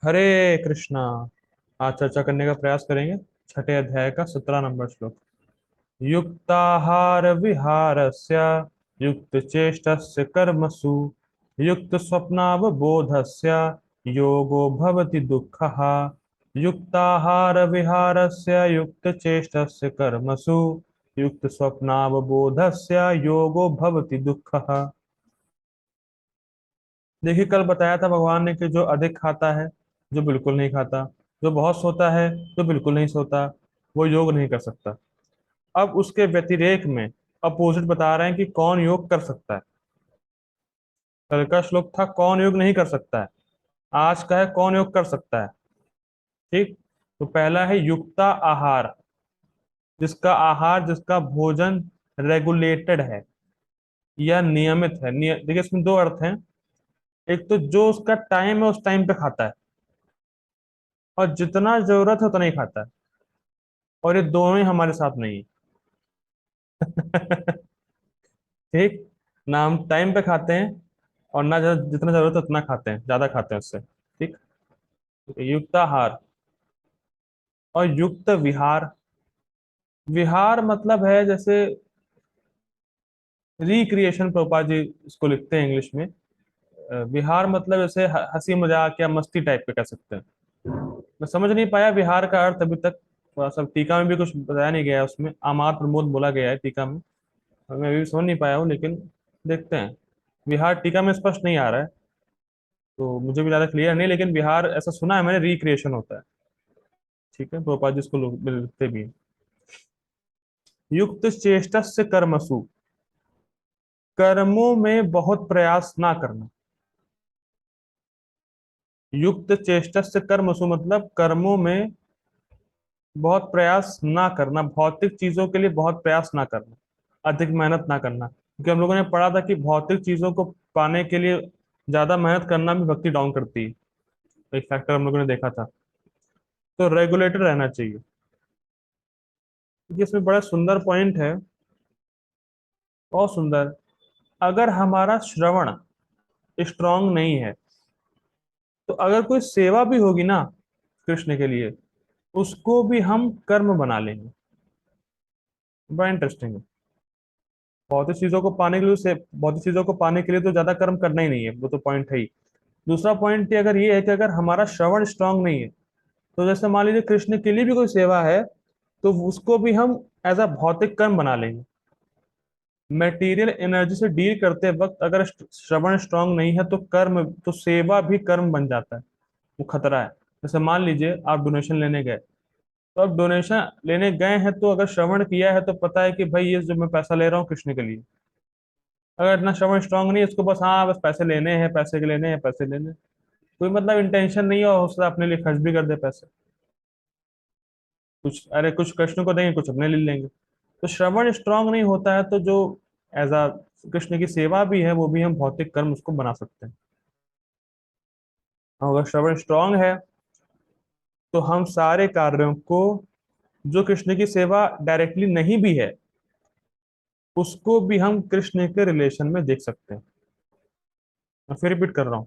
हरे कृष्णा। आज चर्चा करने का प्रयास करेंगे छठे अध्याय का 17 नंबर श्लोक। युक्ताहार विहारस्य युक्त चेष्टस्य कर्मसु युक्त स्वप्नावबोधस्य योगो भवति दुःखः। युक्ताहार विहारस्य युक्त चेष्टस्य कर्मसु युक्त स्वप्नावबोधस्य योगो भवति दुःखः। देखिए, कल बताया था भगवान ने कि जो अधिक खाता है, जो बिल्कुल नहीं खाता, जो बहुत सोता है, जो बिल्कुल नहीं सोता, वो योग नहीं कर सकता। अब उसके व्यतिरेक में अपोजिट बता रहे हैं कि कौन योग कर सकता है। कल का श्लोक था कौन योग नहीं कर सकता है, आज का है कौन योग कर सकता है। ठीक। तो पहला है युक्ता आहार, जिसका आहार, जिसका भोजन रेगुलेटेड है या नियमित है। देखिए, इसमें दो अर्थ हैं। एक तो जो उसका टाइम है उस टाइम पे खाता है, और जितना जरूरत है उतना ही खाता है। और ये दोनों ही हमारे साथ नहीं है। ठीक। ना हम टाइम पे खाते हैं, और ना जितना जरूरत है उतना खाते हैं, ज्यादा खाते हैं उससे। ठीक। युक्त आहार और युक्त विहार। विहार मतलब है जैसे रिक्रिएशन, प्रभुपाद जी इसको लिखते हैं इंग्लिश में। विहार मतलब जैसे हंसी मजाक या मस्ती टाइप पे कह सकते हैं। मैं समझ नहीं पाया विहार का अर्थ अभी तक। थोड़ा सा टीका में भी कुछ बताया नहीं गया है, उसमें आमार प्रमोद बोला गया है टीका में। मैं अभी भी समझ नहीं पाया हूँ, लेकिन देखते हैं। विहार टीका में स्पष्ट नहीं आ रहा है, तो मुझे भी ज्यादा क्लियर नहीं, लेकिन विहार ऐसा सुना है मैंने, रिक्रिएशन होता है। ठीक है, प्रोपाजी इसको लिखते भी हैं। युक्त चेष्टस्य कर्मसु, कर्मों में बहुत प्रयास ना करना। युक्त चेष्टस्य कर्मसु मतलब कर्मों में बहुत प्रयास ना करना, भौतिक चीजों के लिए बहुत प्रयास ना करना, अधिक मेहनत ना करना। क्योंकि हम लोगों ने पढ़ा था कि भौतिक चीजों को पाने के लिए ज्यादा मेहनत करना भी भक्ति डाउन करती है। एक फैक्टर हम लोगों ने देखा था। तो रेगुलेटर रहना चाहिए। क्योंकि इसमें बड़ा सुंदर पॉइंट है, बहुत सुंदर। अगर हमारा श्रवण स्ट्रांग नहीं है, तो अगर कोई सेवा भी होगी ना कृष्ण के लिए, उसको भी हम कर्म बना लेंगे। बड़ा इंटरेस्टिंग है। भौतिक चीजों को पाने के लिए भौतिक चीजों को पाने के लिए तो ज्यादा कर्म करना ही नहीं है, वो तो पॉइंट है ही। दूसरा पॉइंट ये अगर ये है कि अगर हमारा श्रवण स्ट्रांग नहीं है, तो जैसे मान लीजिए कृष्ण के लिए भी कोई सेवा है, तो उसको भी हम एज अ भौतिक कर्म बना लेंगे। मटेरियल एनर्जी से डील करते वक्त अगर श्रवण स्ट्रांग नहीं है, तो कर्म, तो सेवा भी कर्म बन जाता है। वो खतरा है। जैसे मान लीजिए आप डोनेशन लेने गए, तो अब डोनेशन लेने गए हैं, तो अगर श्रवण किया है तो पता है कि भाई ये जो मैं पैसा ले रहा हूँ कृष्ण के लिए। अगर इतना श्रवण स्ट्रांग नहीं है, इसको बस हाँ बस पैसे लेने हैं, पैसे के लेने हैं, पैसे लेने हैं, कोई मतलब इंटेंशन नहीं है, और हो सकता है अपने लिए खर्च भी कर दे पैसे। कुछ, अरे कुछ कृष्ण को देंगे, कुछ अपने लिए लेंगे। तो श्रवण स्ट्रांग नहीं होता है, तो जो एज अ कृष्ण की सेवा भी है, वो भी हम भौतिक कर्म उसको बना सकते हैं। और अगर श्रवण स्ट्रांग है, तो हम सारे कार्यों को, जो कृष्ण की सेवा डायरेक्टली नहीं भी है, उसको भी हम कृष्ण के रिलेशन में देख सकते हैं। मैं फिर रिपीट कर रहा हूँ।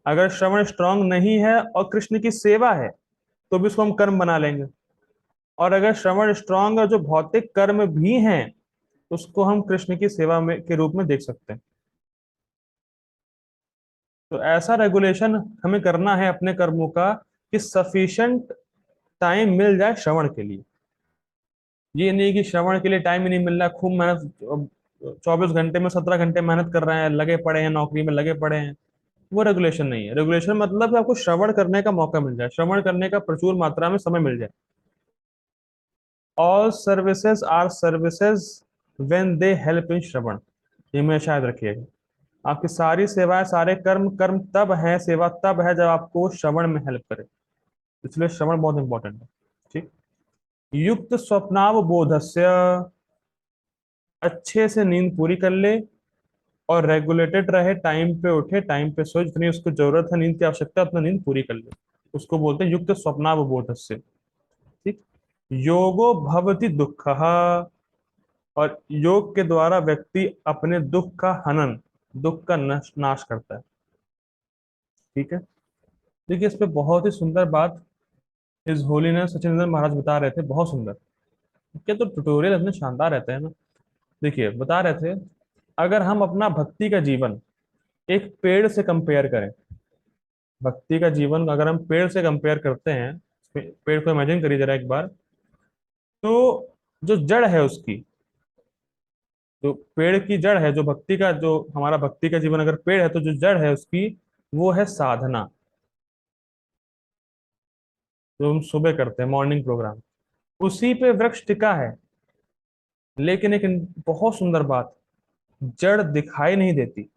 अगर श्रवण स्ट्रांग नहीं है और कृष्ण की सेवा है, तो भी उसको हम कर्म बना लेंगे। और अगर श्रवण स्ट्रांग और जो भौतिक कर्म भी हैं, उसको हम कृष्ण की सेवा में के रूप में देख सकते हैं। तो ऐसा रेगुलेशन हमें करना है अपने कर्मों का कि सफिशिएंट टाइम मिल जाए श्रवण के लिए। ये नहीं कि श्रवण के लिए टाइम ही नहीं मिल रहा, खूब मेहनत, 24 घंटे में 17 घंटे मेहनत कर रहे हैं, लगे पड़े हैं, नौकरी में लगे पड़े हैं। वो रेगुलेशन नहीं है। रेगुलेशन मतलब है आपको श्रवण करने का मौका मिल जाए, श्रवण करने का प्रचुर मात्रा में समय मिल जाए। All services are services when they help in Shravan. ये मैं शायद रखिएगा। आपकी सारी सेवाएं, सारे कर्म, कर्म तब है, सेवा तब है जब आपको श्रवण में हेल्प करे। इसलिए श्रवण बहुत इंपॉर्टेंट है। ठीक। युक्त स्वप्नावबोधस्य, अच्छे से नींद पूरी कर ले, और रेगुलेटेड रहे, टाइम पे उठे, टाइम पे सोए, जितनी उसको जरूरत है, नींद की आवश्यकता है, उतना नींद पूरी कर ले। उसको बोलते हैं युक्त स्वप्नावबोधस्य। ठीक। योगो भवति दुःखः, और योग के द्वारा व्यक्ति अपने दुख का हनन, दुख का नाश करता है। ठीक है। देखिए, इस पे बहुत ही सुंदर बात इस होलीनेस सचिंद्र महाराज बता रहे थे, बहुत सुंदर। क्या तो ट्यूटोरियल इतने शानदार रहते हैं ना। देखिए, बता रहे थे, अगर हम अपना भक्ति का जीवन एक पेड़ से कंपेयर करें, भक्ति का जीवन अगर हम पेड़ से कंपेयर करते हैं, पेड़ को इमेजिन करिए जरा एक बार, तो जो जड़ है उसकी, जो पेड़ की जड़ है, जो भक्ति का, जो हमारा भक्ति का जीवन अगर पेड़ है, तो जो जड़ है उसकी वो है साधना, जो हम सुबह करते हैं मॉर्निंग प्रोग्राम, उसी पे वृक्ष टिका है। लेकिन एक बहुत सुंदर बात, जड़ दिखाई नहीं देती।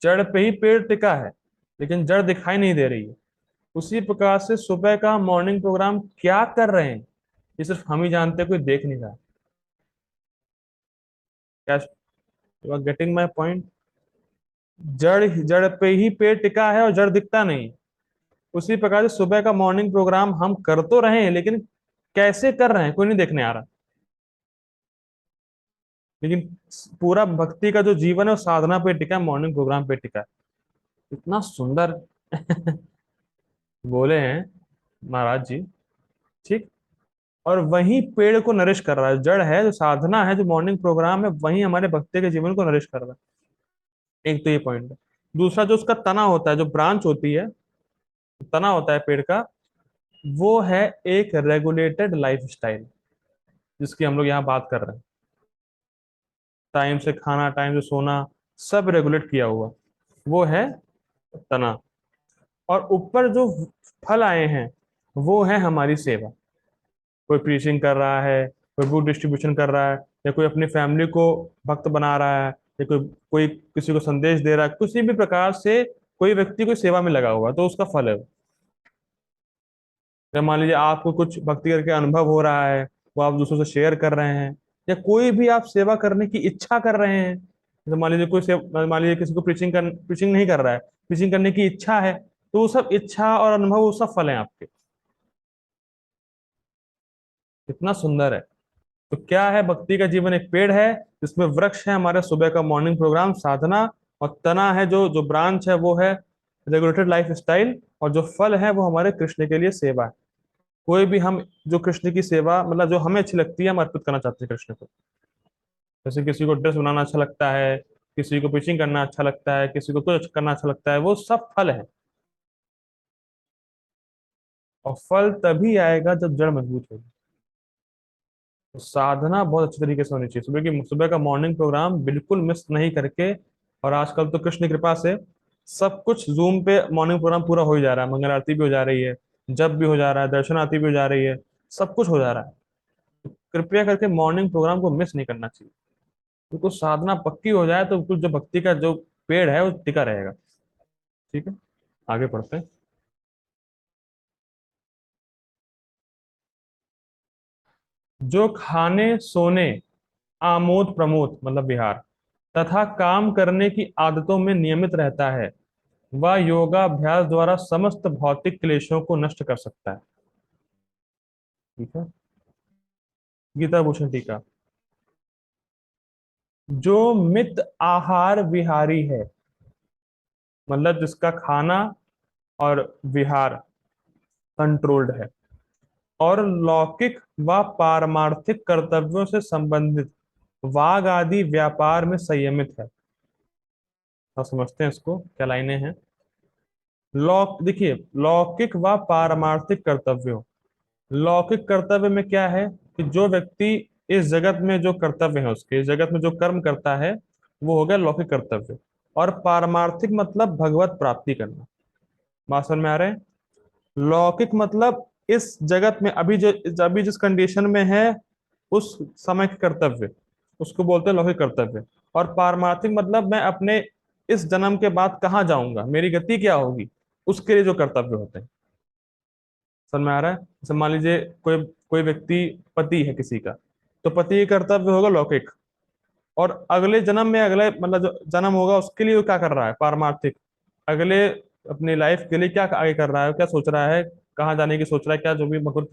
जड़ पे ही पेड़ टिका है, लेकिन जड़ दिखाई नहीं दे रही है। उसी प्रकार से सुबह का मॉर्निंग प्रोग्राम क्या कर रहे हैं, ये सिर्फ हम ही जानते हैं, कोई देख नहीं रहा। क्या you are getting my point? जड़ जड़ पे ही पेड़ टिका है और जड़ दिखता नहीं। उसी प्रकार से सुबह का मॉर्निंग प्रोग्राम हम कर तो रहे हैं, लेकिन कैसे कर रहे हैं कोई नहीं देखने आ रहा। लेकिन पूरा भक्ति का जो जीवन है वो साधना पे टिका है, मॉर्निंग प्रोग्राम पे टिका है। इतना सुंदर बोले हैं महाराज जी। ठीक। और वही पेड़ को नरिश कर रहा है, जड़ है, जो साधना है, जो मॉर्निंग प्रोग्राम है, वही हमारे भक्ति के जीवन को नरिश कर रहा है। एक तो ये पॉइंट है। दूसरा, जो उसका तना होता है, जो ब्रांच होती है, तना होता है पेड़ का, वो है एक रेगुलेटेड लाइफ स्टाइल, जिसकी हम लोग यहाँ बात कर रहे हैं। टाइम से खाना, टाइम से सोना, सब रेगुलेट किया हुआ, वो है तना। और ऊपर जो फल आए हैं, वो है हमारी सेवा। कोई प्रीचिंग कर रहा है, कोई बुक डिस्ट्रीब्यूशन कर रहा है, या कोई अपनी फैमिली को भक्त बना रहा है, या कोई कोई किसी को संदेश दे रहा है, किसी भी प्रकार से कोई व्यक्ति कोई सेवा में लगा हुआ है, तो उसका फल है वो। या मान लीजिए आपको कुछ भक्ति करके अनुभव हो रहा है, वो आप दूसरों से शेयर कर रहे हैं, या कोई भी आप सेवा करने की इच्छा कर रहे हैं। जैसे मान लीजिए मान लीजिए किसी को प्रीचिंग नहीं कर रहा है, प्रीचिंग करने की इच्छा है, तो वो सब इच्छा और अनुभव, वो सब फल है आपके। कितना सुंदर है। तो क्या है, भक्ति का जीवन एक पेड़ है, जिसमें वृक्ष है हमारे सुबह का मॉर्निंग प्रोग्राम साधना, और तना है, जो जो ब्रांच है वो है रेगुलेटेड लाइफ स्टाइल, और जो फल है वो हमारे कृष्ण के लिए सेवा है। कोई भी हम जो कृष्ण की सेवा, मतलब जो हमें अच्छी लगती है, हम अर्पित करना चाहते हैं कृष्ण को। जैसे किसी को ड्रेस बनाना अच्छा लगता है, किसी को पिचिंग करना अच्छा लगता है, किसी को कुछ करना अच्छा लगता है, वो सब फल है। और फल तभी आएगा जब जड़ मजबूत होगी। तो साधना बहुत अच्छी तरीके से होनी चाहिए। सुबह का मॉर्निंग प्रोग्राम बिल्कुल मिस नहीं करके। और आजकल तो कृष्ण की कृपा से सब कुछ जूम पे मॉर्निंग प्रोग्राम पूरा हो ही जा रहा है, मंगल आरती भी हो जा रही है, जप भी हो जा रहा है, दर्शन आरती भी हो जा रही है, सब कुछ हो जा रहा है। तो कृपया करके मॉर्निंग प्रोग्राम को मिस नहीं करना चाहिए। तो कुछ साधना पक्की हो जाए तो कुछ जो भक्ति का जो पेड़ है वो टिका रहेगा। ठीक है, आगे पढ़ते हैं। जो खाने सोने, आमोद प्रमोद मतलब विहार, तथा काम करने की आदतों में नियमित रहता है, वह योगाभ्यास द्वारा समस्त भौतिक क्लेशों को नष्ट कर सकता है। ठीक है। गीता भूषण टीका। जो मित आहार विहारी है, मतलब जिसका खाना और विहार कंट्रोल्ड है, और लौकिक व पारमार्थिक कर्तव्यों से संबंधित वाग आदि व्यापार में संयमित है। आप समझते हैं इसको, क्या लाइनें हैं? देखिए, लौकिक व पारमार्थिक कर्तव्यों। लौकिक कर्तव्य में क्या है कि जो व्यक्ति इस जगत में जो कर्तव्य है, उसके इस जगत में जो कर्म करता है, वो हो गया लौकिक कर्तव्य। और पारमार्थिक मतलब भगवत प्राप्ति करना। बात समझ में आ रहे हैं? लौकिक मतलब इस जगत में अभी जिस कंडीशन में है, उस समय के कर्तव्य, उसको बोलते हैं लौकिक कर्तव्य। और पारमार्थिक मतलब मैं अपने इस जन्म के बाद कहाँ जाऊंगा, मेरी गति क्या होगी, उसके लिए जो कर्तव्य होते हैं। समझ में आ रहा है? जैसे मान लीजिए कोई कोई व्यक्ति पति है किसी का, तो पति का कर्तव्य होगा लौकिक। और अगले जन्म में, अगले मतलब जो जन्म होगा उसके लिए वो क्या कर रहा है, पारमार्थिक। अगले अपनी लाइफ के लिए क्या आगे कर रहा है, क्या सोच रहा है, कहाँ जाने की सोच रहा है, क्या जो भी भगवत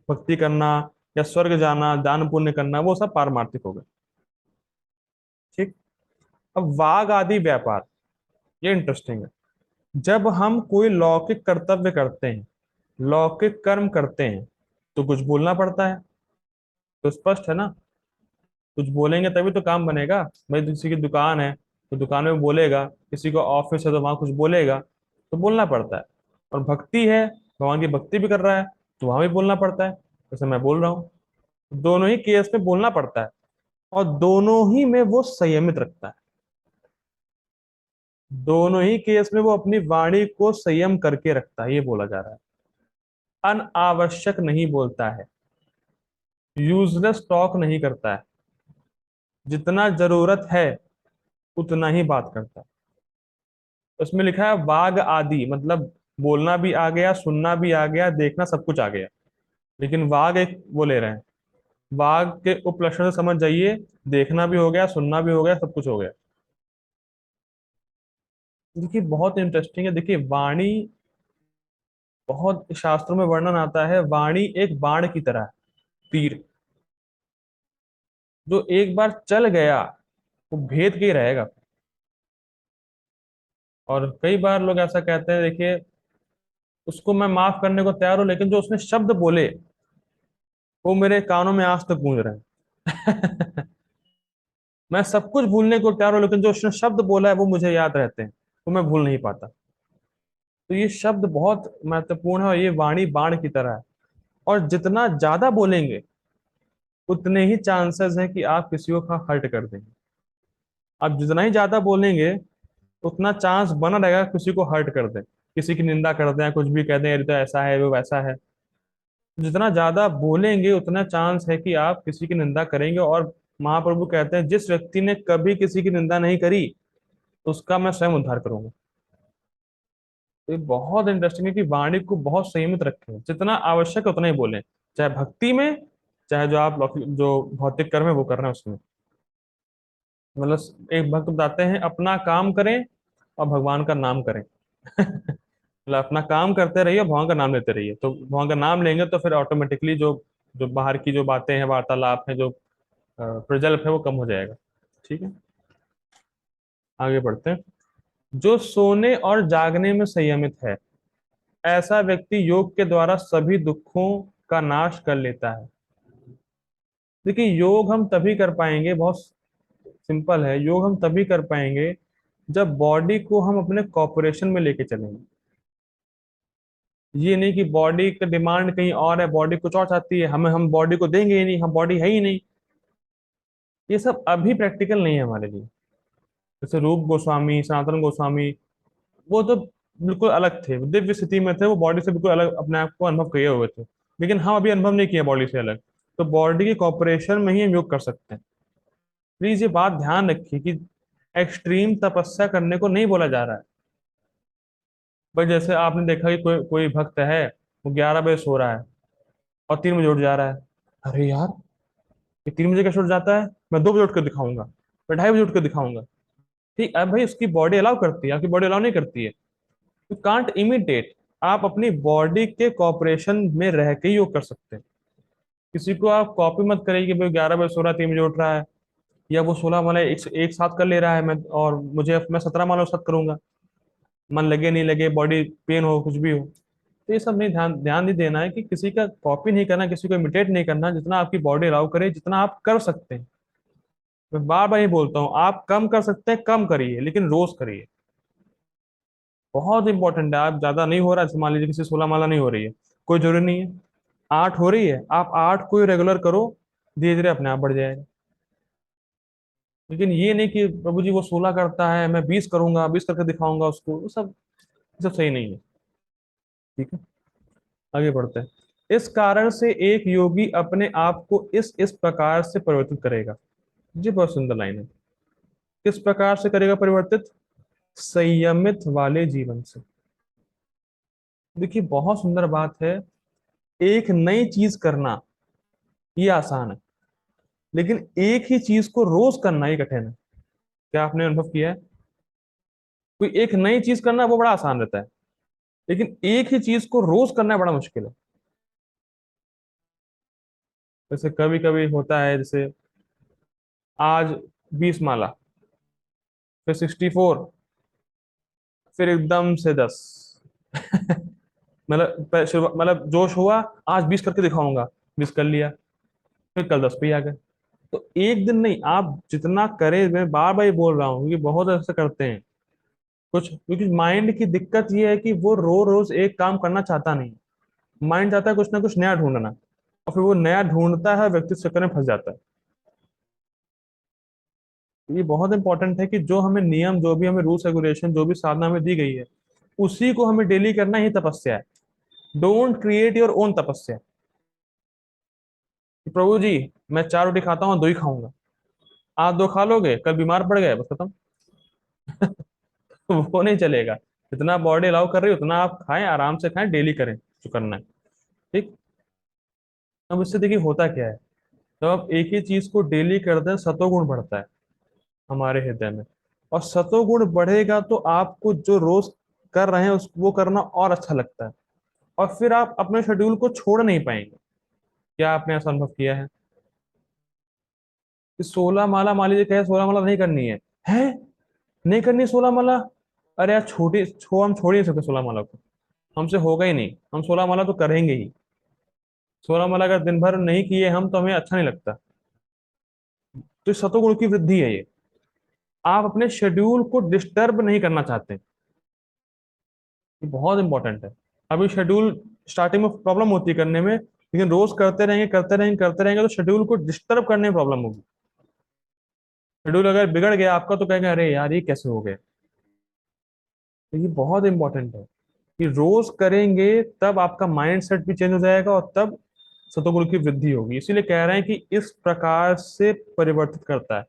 भक्ति करना, या स्वर्ग जाना, दान पुण्य करना, वो सब पारमार्थिक हो गए। ठीक। अब वाग आदि व्यापार, ये इंटरेस्टिंग है। जब हम कोई लौकिक कर्तव्य करते हैं, लौकिक कर्म करते हैं, तो कुछ बोलना पड़ता है। तो स्पष्ट है ना, कुछ बोलेंगे तभी तो काम बनेगा। भाई किसी की दुकान है तो दुकान में बोलेगा, किसी का ऑफिस है तो वहां कुछ बोलेगा, तो बोलना पड़ता है। और भक्ति है, भगवान की भक्ति भी कर रहा है, तो वहां भी बोलना पड़ता है, जैसे मैं बोल रहा हूँ। दोनों ही केस में बोलना पड़ता है, और दोनों ही में वो संयमित रखता है। दोनों ही केस में वो अपनी वाणी को संयम करके रखता है, ये बोला जा रहा है। अनावश्यक नहीं बोलता है, यूजलेस टॉक नहीं करता है, जितना जरूरत है उतना ही बात करता है। उसमें लिखा है वाग आदि, मतलब बोलना भी आ गया, सुनना भी आ गया, देखना सब कुछ आ गया। लेकिन वाग एक वो ले रहे हैं, वाग के उपलक्षण से समझ जाइए, देखना भी हो गया, सुनना भी हो गया, सब कुछ हो गया। देखिए बहुत इंटरेस्टिंग है। देखिए वाणी, बहुत शास्त्रों में वर्णन आता है, वाणी एक बाण की तरह है, तीर, जो एक बार चल गया वो भेद के ही रहेगा। और कई बार लोग ऐसा कहते हैं, देखिए उसको मैं माफ करने को तैयार हूं, लेकिन जो उसने शब्द बोले वो मेरे कानों में आज तक गूंज रहे हैं। मैं सब कुछ भूलने को तैयार हूं, लेकिन जो उसने शब्द बोला है वो मुझे याद रहते हैं, वो मैं भूल नहीं पाता। तो ये शब्द बहुत महत्वपूर्ण है, और ये वाणी बाण की तरह है। और जितना ज्यादा बोलेंगे उतने ही चांसेस हैं कि आप किसी को हर्ट कर देंगे। आप जितना ही ज्यादा बोलेंगे उतना चांस बना रहेगा किसी को हर्ट कर दें, किसी की निंदा कर दें, कुछ भी कह दें, अरे तो ऐसा है वो वैसा है। जितना ज्यादा बोलेंगे उतना चांस है कि आप किसी की निंदा करेंगे। और महाप्रभु कहते हैं, जिस व्यक्ति ने कभी किसी की निंदा नहीं करी उसका मैं स्वयं उद्धार करूंगा। तो ये बहुत इंटरेस्टिंग है कि वाणी को बहुत संयमित रखें, जितना आवश्यक है उतना ही बोलें, चाहे भक्ति में, चाहे जो आप जो भौतिक कर्म है वो कर रहे हैं उसमें। मतलब एक भक्त बताते हैं, अपना काम करें और भगवान का नाम करें। मतलब अपना काम करते रहिए और भगवान का नाम लेते रहिए, तो भगवान का नाम लेंगे तो फिर ऑटोमेटिकली जो जो बाहर की जो बातें हैं, वार्तालाप है, जो प्रजल्प है, वो कम हो जाएगा। ठीक है, आगे बढ़ते हैं। जो सोने और जागने में संयमित है, ऐसा व्यक्ति योग के द्वारा सभी दुखों का नाश कर लेता है। देखिए योग हम तभी कर पाएंगे, बहुत सिंपल है, योग हम तभी कर पाएंगे जब बॉडी को हम अपने कॉपरेशन में लेके चलेंगे। ये नहीं कि बॉडी का डिमांड कहीं और है, बॉडी कुछ और चाहती है, हमें हम बॉडी को देंगे ही नहीं, हम बॉडी है ही नहीं। ये सब अभी प्रैक्टिकल नहीं है हमारे लिए। जैसे रूप गोस्वामी, सनातन गोस्वामी, वो तो बिल्कुल अलग थे, दिव्य स्थिति में थे, वो बॉडी से बिल्कुल अलग अपने आप को अनुभव किए हुए थे। लेकिन हम अभी अनुभव नहीं किए बॉडी से अलग, तो बॉडी की कॉपरेशन में ही हम योग कर सकते हैं। प्लीज ये बात ध्यान रखिए कि एक्सट्रीम तपस्या करने को नहीं बोला जा रहा है। भाई जैसे आपने देखा कि कोई कोई भक्त है, वो 11 बजे सो रहा है और 3 बजे उठ जा रहा है। अरे यार, ये 3 बजे कैसे उठ जाता है, मैं 2 बजे उठ कर दिखाऊंगा, मैं 2:30 बजे उठ कर दिखाऊंगा। ठीक है भाई, उसकी बॉडी अलाउ करती है, आपकी बॉडी अलाउ नहीं करती है। You can't imitate. आप अपनी बॉडी के कॉपरेशन में रह के योग कर सकते हैं। किसी को आप कॉपी मत करिए कि भाई 11 बजे सो रहा है, 3 बजे उठ रहा है, या वो 16 माला एक साथ कर ले रहा है, मैं और मुझे मैं 17 माला साथ करूंगा, मन लगे नहीं लगे, बॉडी पेन हो, कुछ भी हो। तो ये सब नहीं, ध्यान ध्यान नहीं देना है कि किसी का कॉपी नहीं करना, किसी को इमिटेट नहीं करना, जितना आपकी बॉडी अलाउ करे, जितना आप कर सकते हैं। मैं बार बार ही बोलता हूँ, आप कम कर सकते हैं कम करिए, लेकिन रोज करिए। बहुत इंपॉर्टेंट है। आप ज्यादा नहीं हो रहा है, जैसे मान लीजिए किसी 16 माला नहीं हो रही है, कोई जरूरी नहीं है, 8 हो रही है, आप 8 को रेगुलर करो, धीरे धीरे अपने आप बढ़ जाएगा। लेकिन ये नहीं कि प्रभु जी वो 16 करता है, मैं 20 करूंगा, 20 करके दिखाऊंगा उसको, वो सब सही नहीं है। ठीक है, आगे बढ़ते हैं। इस कारण से एक योगी अपने आप को इस प्रकार से परिवर्तित करेगा। जी बहुत सुंदर लाइन है। किस प्रकार से करेगा परिवर्तित? संयमित वाले जीवन से। देखिए बहुत सुंदर बात है, एक नई चीज करना ये आसान है, लेकिन एक ही चीज को रोज करना ही कठिन है। क्या आपने अनुभव किया है? कोई एक नई चीज करना वो बड़ा आसान रहता है, लेकिन एक ही चीज को रोज करना बड़ा मुश्किल है। जैसे कभी कभी होता है, जैसे आज 20 माला, फिर 64, फिर एकदम से 10। मतलब जोश हुआ, आज 20 करके दिखाऊंगा, 20 कर लिया, फिर कल 10 पे ही आ गए। तो एक दिन नहीं, आप जितना करें, मैं बार बार ये बोल रहा हूँ क्योंकि बहुत ऐसा करते हैं कुछ, क्योंकि माइंड की दिक्कत ये है कि वो रोज रोज एक काम करना चाहता नहीं। माइंड चाहता है कुछ ना कुछ नया ढूंढना, और फिर वो नया ढूंढता है, व्यक्ति इस चक्कर में फंस जाता है। ये बहुत इंपॉर्टेंट है कि जो हमें नियम, जो भी हमें रूल्स रेगुलेशन, जो भी साधना हमें दी गई है, उसी को हमें डेली करना ही तपस्या है। डोंट क्रिएट योर ओन तपस्या। कि प्रभु जी, मैं 4 रोटी खाता हूँ, 2 ही खाऊंगा। आज 2 खा लोगे, कल बीमार पड़ गए, बस खत्म। वो नहीं चलेगा। जितना बॉडी अलाउ कर रही है उतना आप खाएं, आराम से खाएं, डेली करें जो करना है। ठीक। अब इससे देखिए होता क्या है, जब आप एक ही चीज को डेली करते हैं, सतोगुण बढ़ता है हमारे हृदय में। और सतोगुण बढ़ेगा तो आपको जो रोज कर रहे हैं उस वो करना और अच्छा लगता है। और फिर आप अपने शेड्यूल को छोड़ नहीं पाएंगे। क्या आपने ऐसा अनुभव किया है कि 16 माला, मान लीजिए कहे 16 माला नहीं करनी है नहीं करनी 16 माला। अरे यार, हम छोड़ ही नहीं सकते 16 माला को। हमसे होगा ही नहीं, हम 16 माला तो करेंगे ही। 16 माला अगर दिन भर नहीं किए हम, तो हमें अच्छा नहीं लगता। तो ये सतोगुण की वृद्धि है ये। आप अपने शेड्यूल को डिस्टर्ब नहीं करना चाहते, ये बहुत इंपॉर्टेंट है। अभी शेड्यूल स्टार्टिंग में प्रॉब्लम होती है करने में, लेकिन रोज करते रहेंगे करते रहेंगे करते रहेंगे तो शेड्यूल को डिस्टर्ब करने में प्रॉब्लम होगी। शेड्यूल अगर बिगड़ गया आपका, तो कहेंगे अरे यार ये कैसे हो गए। तो ये बहुत इंपॉर्टेंट है कि रोज करेंगे, तब आपका माइंड सेट भी चेंज हो जाएगा और तब सतोगुण की वृद्धि होगी। इसीलिए कह रहे हैं कि इस प्रकार से परिवर्तित करता है।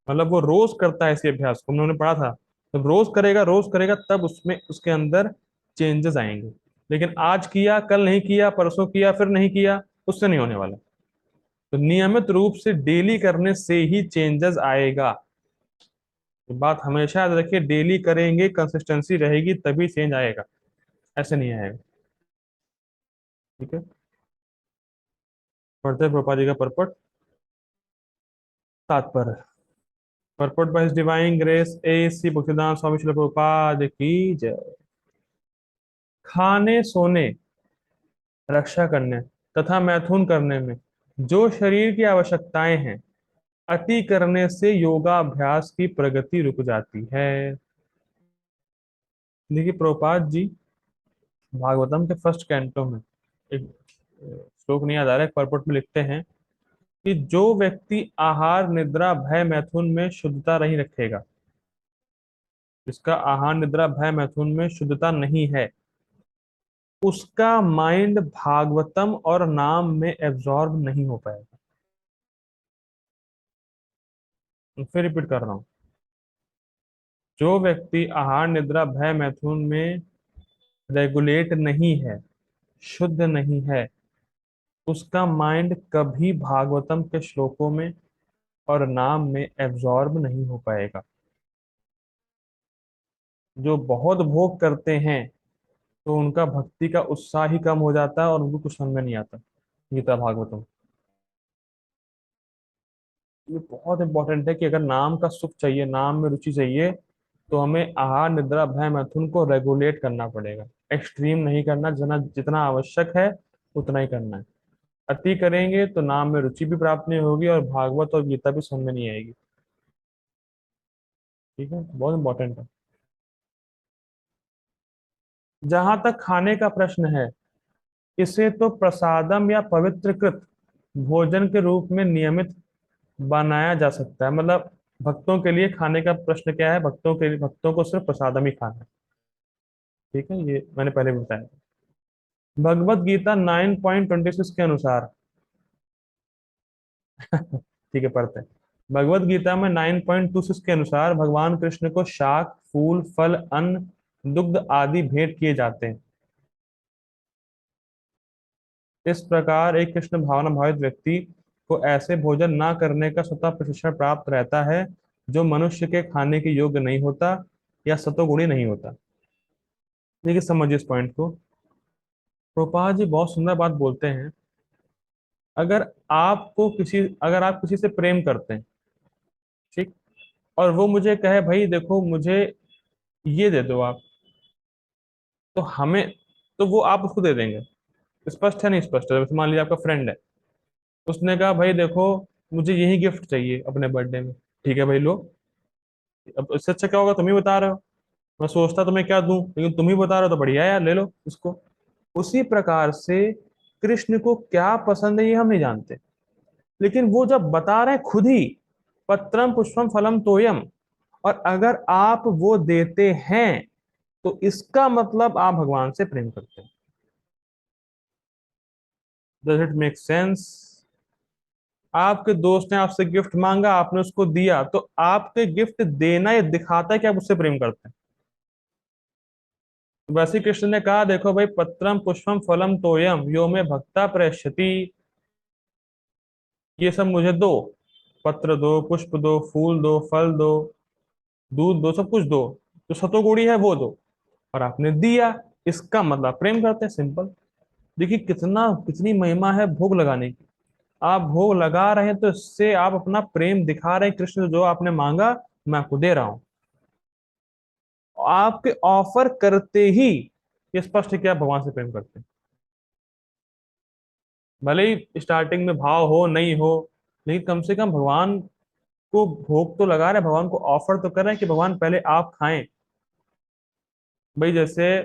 मतलब वो रोज करता है इसी अभ्यास को, हमने पढ़ा था। जब रोज करेगा तब उसमें उसके अंदर चेंजेस आएंगे। लेकिन आज किया, कल नहीं किया, परसों किया, फिर नहीं किया, उससे नहीं होने वाला। तो नियमित रूप से डेली करने से ही चेंजेस आएगा। ये बात हमेशा याद रखिए, डेली करेंगे, कंसिस्टेंसी रहेगी तभी चेंज आएगा, ऐसे नहीं आएगा। ठीक है। पढ़ते हैं प्रभुपाद जी का परपट। तात्पर्य। Purport by his divine grace A.C. भक्तिदान स्वामी श्रील प्रभुपाद की जय। खाने, सोने, रक्षा करने तथा मैथुन करने में जो शरीर की आवश्यकताएं हैं, अति करने से योगाभ्यास की प्रगति रुक जाती है। देखिए प्रभुपाद जी भागवतम के फर्स्ट कैंटो में एक श्लोक नहीं याद आ रहा है, परपट में लिखते हैं कि जो व्यक्ति आहार निद्रा भय मैथुन में शुद्धता नहीं रखेगा, जिसका आहार निद्रा भय मैथुन में शुद्धता नहीं है, उसका माइंड भागवतम और नाम में एब्जॉर्ब नहीं हो पाएगा। फिर रिपीट कर रहा हूं, जो व्यक्ति आहार निद्रा भय मैथुन में रेगुलेट नहीं है, शुद्ध नहीं है, उसका माइंड कभी भागवतम के श्लोकों में और नाम में एब्जॉर्ब नहीं हो पाएगा। जो बहुत भोग करते हैं, तो उनका भक्ति का उत्साह ही कम हो जाता है और उनको कुछ समझ में नहीं आता। गीता भागवतम। ये बहुत इंपॉर्टेंट है कि अगर नाम का सुख चाहिए, नाम में रुचि चाहिए, तो हमें आहार निद्रा भय मैथुन को रेगुलेट करना पड़ेगा। एक्सट्रीम नहीं करना, जितना जितना आवश्यक है उतना ही करना है। अति करेंगे तो नाम में रुचि भी प्राप्त नहीं होगी और भागवत और गीता भी समझ में नहीं आएगी। ठीक है, बहुत इंपॉर्टेंट है। जहां तक खाने का प्रश्न है, इसे तो प्रसादम या पवित्रकृत भोजन के रूप में नियमित बनाया जा सकता है। मतलब भक्तों के लिए खाने का प्रश्न क्या है, भक्तों को सिर्फ प्रसादम ही खाना है। ठीक है, ये मैंने पहले भी बताया। भगवत गीता 9.26 के अनुसार। ठीक है, पढ़ते हैं। भगवत गीता में 9.26 के अनुसार भगवान कृष्ण को शाक, फूल, फल, अन्न, दुग्ध आदि भेंट किए जाते हैं। इस प्रकार एक कृष्ण भावना भावित व्यक्ति को ऐसे भोजन ना करने का स्वतः प्रशिक्षण प्राप्त रहता है जो मनुष्य के खाने के योग्य नहीं होता या सतोगुणी नहीं होता। देखिए समझिए इस पॉइंट को। प्रोपा जी बहुत सुंदर बात बोलते हैं। अगर आप किसी से प्रेम करते हैं, ठीक, और वो मुझे कहे भाई देखो मुझे ये दे दो आप, तो हमें, तो वो आप उसको दे देंगे। स्पष्ट है नहीं स्पष्ट है? जैसे मान लीजिए आपका फ्रेंड है, उसने कहा भाई देखो मुझे यही गिफ्ट चाहिए अपने बर्थडे में। ठीक है भाई लो। अब इससे अच्छा क्या होगा, तुम ही बता रहे हो। मैं सोचता तो मैं क्या दूं, लेकिन तुम ही बता रहे हो तो बढ़िया है यार, ले लो इसको। उसी प्रकार से कृष्ण को क्या पसंद है ये हम नहीं जानते, लेकिन वो जब बता रहे हैं खुद ही, पत्रम पुष्पम फलम तोयम, और अगर आप वो देते हैं तो इसका मतलब आप भगवान से प्रेम करते हैं। Does it make sense? आपके दोस्त ने आपसे गिफ्ट मांगा, आपने उसको दिया, तो आपके गिफ्ट देना ये दिखाता है कि आप उससे प्रेम करते हैं। वैसे ही कृष्ण ने कहा देखो भाई, पत्रम पुष्पम फलम तोयम यो में भक्ता प्रेष्यति, ये सब मुझे दो। पत्र दो, पुष्प दो, फूल दो, फल दो, दूध दो, सब कुछ दो, जो सतोगुणी है वो दो। और आपने दिया, इसका मतलब प्रेम करते हैं, सिंपल। देखिए कितना, कितनी महिमा है भोग लगाने की। आप भोग लगा रहे हैं तो इससे आप अपना प्रेम दिखा रहे हैं, कृष्ण जो आपने मांगा मैं आपको दे रहा हूं। आपके ऑफर करते ही ये स्पष्ट है कि आप भगवान से प्रेम करते हैं। भले ही स्टार्टिंग में भाव हो नहीं हो, लेकिन कम से कम भगवान को भोग तो लगा रहे हैं, भगवान को ऑफर तो कर रहे हैं कि भगवान पहले आप खाएं। भाई जैसे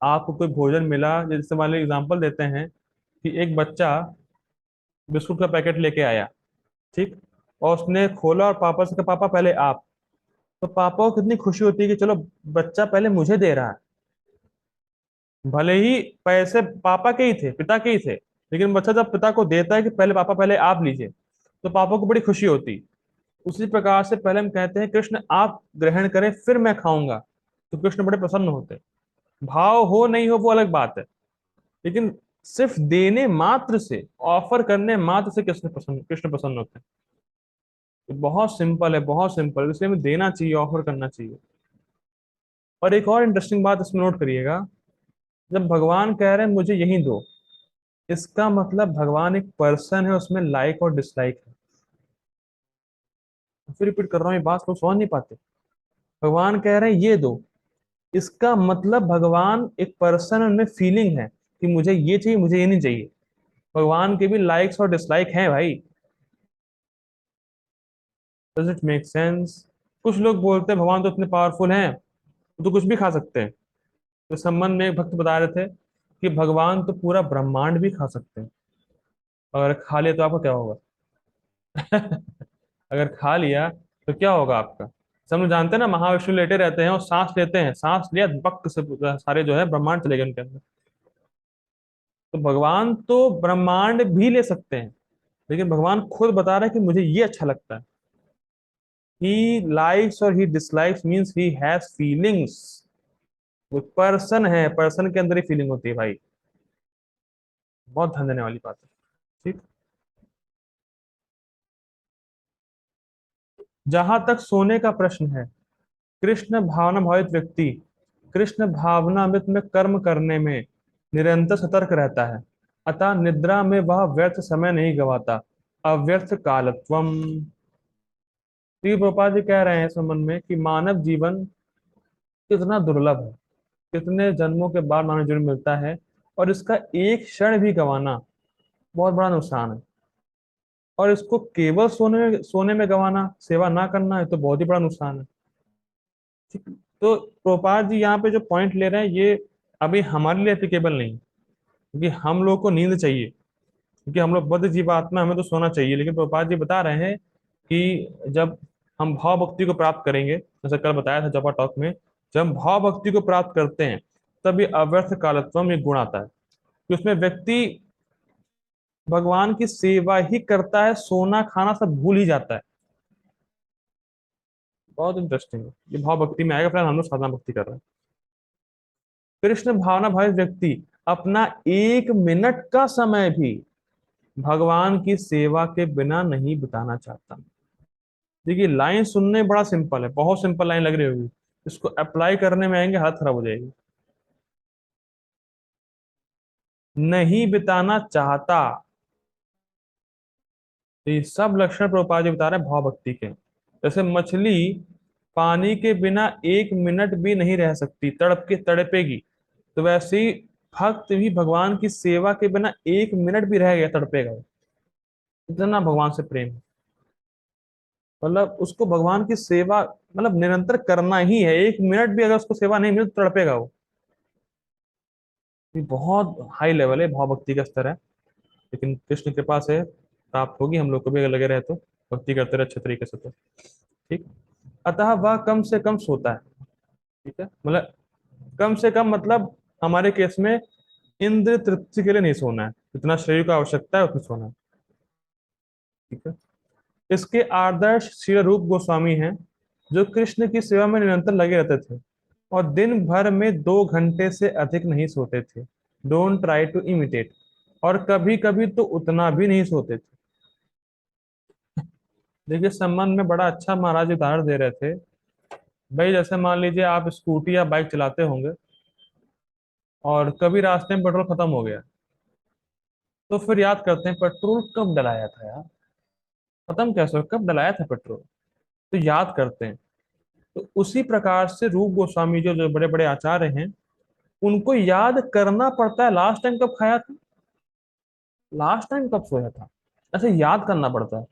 आपको कोई भोजन मिला, जैसे मान लीजिए एग्जांपल देते हैं कि एक बच्चा बिस्कुट का पैकेट लेके आया, ठीक, और उसने खोला और पापा से कहा पापा पहले आप। तो पापा को कितनी खुशी होती है कि चलो बच्चा पहले मुझे दे रहा है। भले ही पैसे पापा के ही थे, पिता के ही थे, लेकिन बच्चा जब पिता को देता है कि पहले पापा पहले आप लीजिए, तो पापा को बड़ी खुशी होती। उसी प्रकार से पहले हम कहते हैं कृष्ण आप ग्रहण करें फिर मैं खाऊंगा, तो कृष्ण बड़े प्रसन्न होते। भाव हो नहीं हो वो अलग बात है, लेकिन सिर्फ देने मात्र से, ऑफर करने मात्र से कृष्ण प्रसन्न होते हैं। तो बहुत सिंपल है, बहुत सिंपल, इसलिए हमें देना चाहिए, ऑफर करना चाहिए। और एक और इंटरेस्टिंग बात इसमें नोट करिएगा, जब भगवान कह रहे हैं मुझे यही दो, इसका मतलब भगवान एक पर्सन है, उसमें लाइक और डिसलाइक है। फिर रिपीट कर रहा हूँ, ये बात लोग समझ नहीं पाते। भगवान कह रहे हैं ये दो, इसका मतलब भगवान एक पर्सन, उनमें फीलिंग है कि मुझे ये चाहिए मुझे ये नहीं चाहिए। भगवान के भी लाइक्स और डिसलाइक हैं भाई। Does it make sense? कुछ लोग बोलते हैं भगवान तो इतने पावरफुल हैं, वो तो कुछ भी खा सकते हैं। तो इस संबंध में एक भक्त बता रहे थे कि भगवान तो पूरा ब्रह्मांड भी खा सकते हैं, अगर खा लिया तो आपका क्या होगा? अगर खा लिया तो क्या होगा आपका? सब लोग जानते हैं ना, महाविष्णु लेटे रहते हैं और सांस लेते हैं, सांस लिया बक से पूरा सारे जो है ब्रह्मांड चले गए उनके अंदर। तो भगवान तो ब्रह्मांड भी ले सकते हैं, लेकिन भगवान खुद बता रहे हैं कि मुझे ये अच्छा लगता है। ही लाइक्स और he dislikes means he has feelings. वो पर्सन है, पर्सन के अंदर ही फीलिंग होती है भाई। बहुत ध्यान देने वाली बात है। ठीक। जहां तक सोने का प्रश्न है, कृष्ण भावना भावित व्यक्ति कृष्ण भावनामृत में कर्म करने में निरंतर सतर्क रहता है, अतः निद्रा में वह व्यर्थ समय नहीं गवाता। अव्यर्थ कालत्वम। श्री प्रभुपाद जी कह रहे हैं इस संबंध में कि मानव जीवन कितना दुर्लभ है, कितने जन्मों के बाद मानव जीवन मिलता है, और इसका एक क्षण भी गंवाना बहुत बड़ा नुकसान है। और इसको केवल सोने में गंवाना, सेवा ना करना, है तो बहुत ही बड़ा नुकसान है। ठीक। तो प्रभुपाद जी यहाँ पे जो पॉइंट ले रहे हैं ये अभी हमारे लिए एप्लीकेबल नहीं, क्योंकि हम लोग को नींद चाहिए, क्योंकि हम लोग बद्ध जीवात्मा, हमें तो सोना चाहिए। लेकिन प्रभुपाद जी बता रहे हैं कि जब हम भाव भक्ति को प्राप्त करेंगे, जैसे कल बताया था जपा टॉक में, जब हम भाव भक्ति को प्राप्त करते हैं तब ये अव्यर्थ कालत्वम, ये गुण आता है कि उसमें व्यक्ति भगवान की सेवा ही करता है, सोना खाना सब भूल ही जाता है। बहुत इंटरेस्टिंग है, ये भाव भक्ति में आएगा, फिलहाल हम लोग साधना भक्ति कर रहे हैं। कृष्ण भावना भावित व्यक्ति अपना एक मिनट का समय भी भगवान की सेवा के बिना नहीं बिताना चाहता। देखिए लाइन सुनने बड़ा सिंपल है, बहुत सिंपल लाइन लग रही होगी, इसको अप्लाई करने में आएंगे हालत खराब हो जाएगी। नहीं बिताना चाहता, तो ये सब लक्षण प्रभुपाद जी बता रहे हैं भाव भक्ति के। जैसे मछली पानी के बिना 1 मिनट भी नहीं रह सकती, तड़प के तड़पेगी। तो वैसे ही भक्त भी भगवान की सेवा के बिना 1 मिनट भी रह गया तड़पेगा वो। इतना भगवान से प्रेम है। मतलब उसको भगवान की सेवा मतलब निरंतर करना ही है, 1 मिनट भी अगर उसको सेवा नहीं मिले तो तड़पेगा वो। ये बहुत हाई लेवल है, भाव भक्ति का स्तर है। लेकिन कृष्ण कृपा से प्राप्त होगी, हम लोग को भी अगर लगे रहे तो भक्ति करते रहे अच्छे तरीके से तो। ठीक। अतः वह कम से कम सोता है। ठीक है, मतलब कम से कम मतलब हमारे केस में इंद्र तृप्ति के लिए नहीं सोना है, जितना शरीर को आवश्यकता है उतना सोना है। ठीक है। इसके आदर्श श्री रूप गोस्वामी हैं, जो कृष्ण की सेवा में निरंतर लगे रहते थे और दिन भर में 2 घंटे से अधिक नहीं सोते थे। Don't try to imitate. और कभी कभी तो उतना भी नहीं सोते थे। देखिए, इस संबंध में बड़ा अच्छा महाराज उदाहरण दे रहे थे। भाई जैसे मान लीजिए आप स्कूटी या बाइक चलाते होंगे और कभी रास्ते में पेट्रोल खत्म हो गया, तो फिर याद करते हैं पेट्रोल कब डलाया था यार, खत्म कैसे हो, कब डलाया था पेट्रोल। तो याद करते हैं। तो उसी प्रकार से रूप गोस्वामी जो जो बड़े बड़े आचार्य हैं, उनको याद करना पड़ता है लास्ट टाइम कब खाया था, लास्ट टाइम कब सोया था, ऐसे याद करना पड़ता है।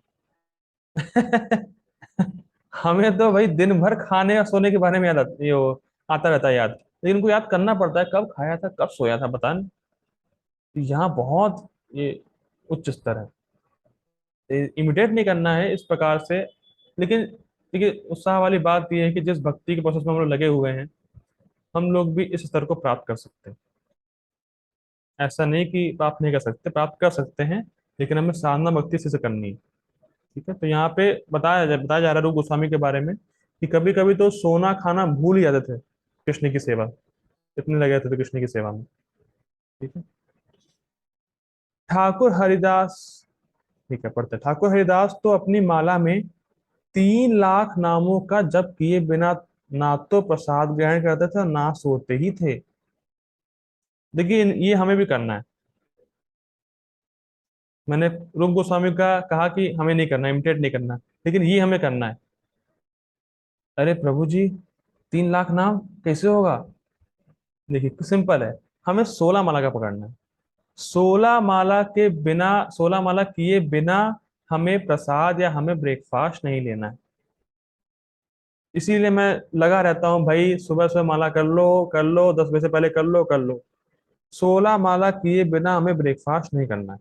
हमें तो भाई दिन भर खाने और सोने के बारे में याद आता, ये वो आता रहता है याद, लेकिन उनको याद करना पड़ता है कब खाया था कब सोया था, बता नहीं। तो यहाँ बहुत ये उच्च स्तर है, इमिटेट नहीं करना है इस प्रकार से। लेकिन देखिए, उत्साह वाली बात यह है कि जिस भक्ति के प्रोसेस में हम लोग लगे हुए हैं, हम लोग भी इस स्तर को प्राप्त कर सकते हैं। ऐसा नहीं कि प्राप्त नहीं कर सकते, प्राप्त कर सकते हैं, लेकिन हमें साधना भक्ति से करनी है। ठीक है। तो यहाँ पे बताया जा रहा है रूप गोस्वामी के बारे में कि कभी कभी तो सोना खाना भूल ही जाते थे कृष्ण की सेवा, इतने लगे थे कृष्ण की सेवा में। ठीक है। ठाकुर हरिदास। ठीक है, पढ़ते हैं। ठाकुर हरिदास तो अपनी माला में 3 लाख नामों का जप किए बिना ना तो प्रसाद ग्रहण करते थे और ना सोते ही थे। देखिए, ये हमें भी करना है। मैंने रूप गोस्वामी का कहा कि हमें नहीं करना, इमिटेट नहीं करना, लेकिन ये हमें करना है। अरे प्रभु जी, 3 लाख नाम कैसे होगा। देखिए सिंपल है, हमें 16 माला का पकड़ना है। 16 माला के बिना, 16 माला किए बिना हमें प्रसाद या हमें ब्रेकफास्ट नहीं लेना है। इसीलिए मैं लगा रहता हूँ भाई, सुबह सुबह माला कर लो, 10 बजे से पहले कर लो कर लो। 16 माला किए बिना हमें ब्रेकफास्ट नहीं करना है।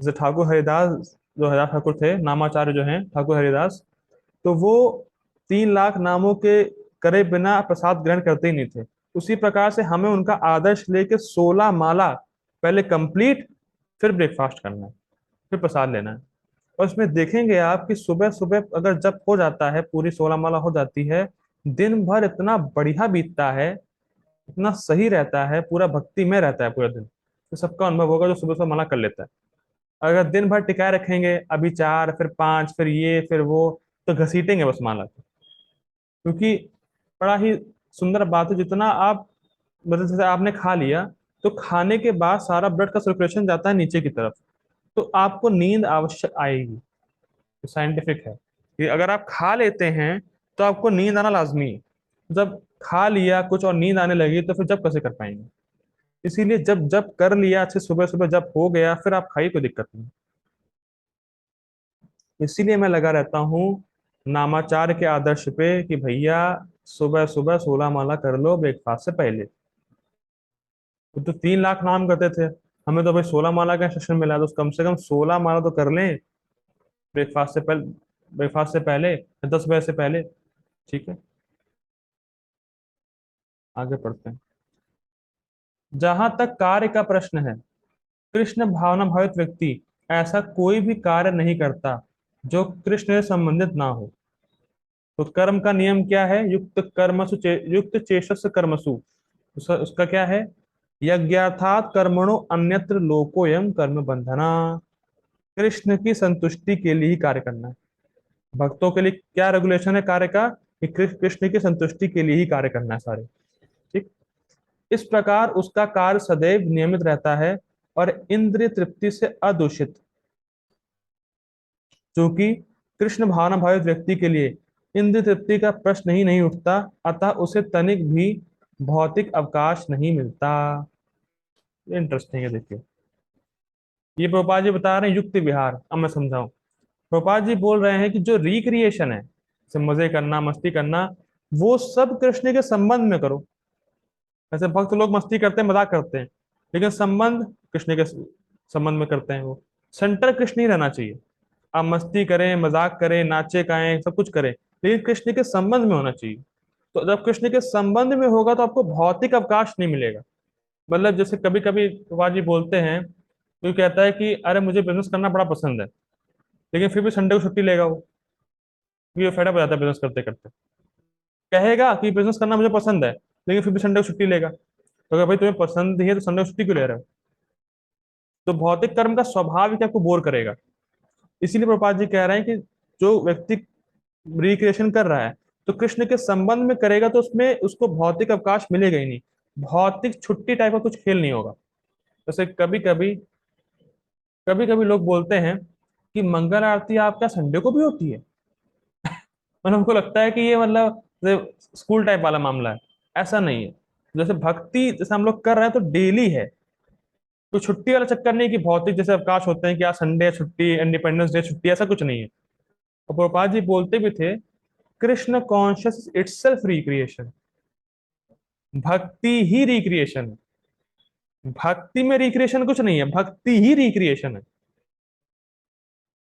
जैसे ठाकुर हरिदास, जो हरिदास ठाकुर थे नामाचार्य जो हैं ठाकुर हरिदास, तो वो 3 लाख नामों के करे बिना प्रसाद ग्रहण करते ही नहीं थे। उसी प्रकार से हमें उनका आदर्श लेके 16 माला पहले कंप्लीट, फिर ब्रेकफास्ट करना है, फिर प्रसाद लेना है। और इसमें देखेंगे आप कि सुबह सुबह अगर जब हो जाता है, पूरी 16 माला हो जाती है, दिन भर इतना बढ़िया बीतता है, इतना सही रहता है, पूरा भक्ति में रहता है पूरा दिन। तो सबका अनुभव होगा जो सुबह सुबह माला कर लेता है। अगर दिन भर टिकाए रखेंगे, अभी 4 फिर 5 फिर ये फिर वो, तो घसीटेंगे बस माला को। क्योंकि बड़ा ही सुंदर बात है, जितना आप मतलब जैसे आपने खा लिया, तो खाने के बाद सारा ब्लड का सर्कुलेशन जाता है नीचे की तरफ, तो आपको नींद आवश्यक आएगी। साइंटिफिक है कि अगर आप खा लेते हैं तो आपको नींद आना लाजमी है। जब खा लिया कुछ और नींद आने लगी तो फिर जब कैसे कर पाएंगे। इसीलिए जब जब कर लिया अच्छे, सुबह सुबह जब हो गया, फिर आप खाइए, कोई दिक्कत नहीं। इसीलिए मैं लगा रहता हूँ नामाचार के आदर्श पे कि भैया सुबह सुबह 16 माला कर लो ब्रेकफास्ट से पहले। तो 3 लाख नाम करते थे, हमें तो भाई 16 माला का सेशन मिला, तो कम से कम 16 माला तो कर लें ब्रेकफास्ट से पहले, ब्रेकफास्ट से पहले 10 बजे से पहले। ठीक है, आगे पढ़ते हैं। जहां तक कार्य का प्रश्न है, कृष्ण भावना भावित व्यक्ति ऐसा कोई भी कार्य नहीं करता जो कृष्ण से संबंधित ना हो। तो कर्म का नियम क्या है, युक्त कर्मसु युक्त चेष्टस कर्मसु। उसका क्या है, यज्ञार्थात कर्मणो अन्यत्र लोकोयम कर्म बंधना। कृष्ण की संतुष्टि के लिए ही कार्य करना है। भक्तों के लिए क्या रेगुलेशन है कार्य का, कि कृष्ण की संतुष्टि के लिए ही कार्य करना है सारे। ठीक। इस प्रकार उसका कार्य सदैव नियमित रहता है और इंद्रिय तृप्ति से अदूषित। क्योंकि कृष्ण भावना भावित व्यक्ति के लिए इंद्रिय तृप्ति का प्रश्न ही नहीं उठता, अतः उसे तनिक भी भौतिक अवकाश नहीं मिलता। इंटरेस्टिंग है, देखिए। ये प्रभुपाद जी बता रहे हैं युक्ति विहार। अब मैं समझाऊं। प्रभुपाद जी बोल रहे हैं कि जो रिक्रिएशन है, जैसे मजे करना, मस्ती करना, वो सब कृष्ण के संबंध में करो। ऐसे भक्त लोग मस्ती करते हैं, मजाक करते हैं, लेकिन संबंध कृष्ण के संबंध में करते हैं। वो सेंटर कृष्ण ही रहना चाहिए। आप मस्ती करें, मजाक करें, नाचे गाएं, सब कुछ करें, लेकिन कृष्ण के संबंध में होना चाहिए। तो जब कृष्ण के संबंध में होगा तो आपको भौतिक अवकाश नहीं मिलेगा। मतलब जैसे कभी कभी बाबा जी बोलते हैं, कोई कहता है कि अरे मुझे बिजनेस करना बड़ा पसंद है, लेकिन फिर भी संडे को छुट्टी लेगा वो, क्योंकि वो फेड अप हो जाता है बिजनेस करते करते। कहेगा कि बिजनेस करना मुझे पसंद है, लेकिन फिर भी संडे को छुट्टी लेगा। तो अगर भाई तुम्हें पसंद ही है तो संडे को छुट्टी क्यों ले रहे हो? तो भौतिक कर्म का स्वभाव ही क्या आपको बोर करेगा। इसीलिए प्रभुपाद जी कह रहे हैं कि जो व्यक्ति रिक्रिएशन कर रहा है, तो कृष्ण के संबंध में करेगा, तो उसमें उसको भौतिक अवकाश मिलेगा ही नहीं। भौतिक छुट्टी टाइप का कुछ खेल नहीं होगा। जैसे कभी कभी लोग बोलते हैं कि मंगल आरती आपका संडे को भी होती है। मतलब हमको लगता है कि ये मतलब स्कूल टाइप वाला मामला है। ऐसा नहीं है। जैसे भक्ति जैसे हम लोग कर रहे हैं तो डेली है। कोई छुट्टी वाला चक्कर नहीं कि भौतिक जैसे अवकाश होते हैं कि आज संडे छुट्टी, इंडिपेंडेंस डे छुट्टी, ऐसा कुछ नहीं है। और प्रभुपाद जी बोलते भी थे, कृष्ण कॉन्शियस इटसेल्फ रिक्रिएशन। भक्ति ही रिक्रिएशन है। भक्ति में रिक्रिएशन कुछ नहीं है, भक्ति ही रिक्रिएशन है।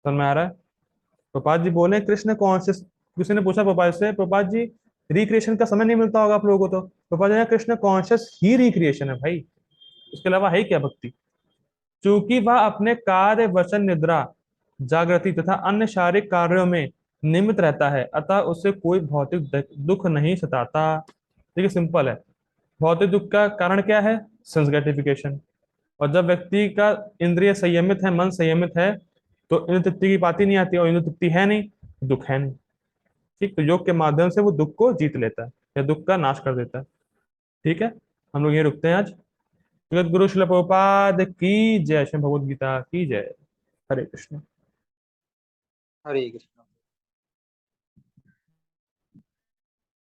समझ में आ रहा है? प्रभुपाद जी बोले कृष्ण कॉन्शियस। किसी ने पूछा प्रभुपाद से, प्रभुपाद जी रिक्रिएशन का समय नहीं मिलता होगा आप लोगों को? तो प्रभुपाद जी ने, कृष्ण कॉन्शियस ही रिक्रिएशन है भाई, उसके अलावा है क्या भक्ति? चूंकि वह अपने कार्य, वचन, निद्रा, जागृति तथा अन्य शारीरिक कार्यों में निमित्त रहता है, अतः उसे कोई भौतिक दुख नहीं सताता। देखिए सिंपल है। भौतिक दुख का कारण क्या है? Sense gratification. और जब व्यक्ति का इंद्रिय संयमित है, मन संयमित है, तो इंद्र तृप्ति की बात ही नहीं आती, और इंद्र तृप्ति है नहीं, दुख है नहीं। ठीक, तो योग के माध्यम से वो दुख को जीत लेता है, या दुख का नाश कर देता है। ठीक है, हम लोग ये रुकते हैं आज। जगत गुरु शिल प्रभुपाद की जय। श्री भगवद गीता की जय। हरे कृष्ण। हरे कृष्ण।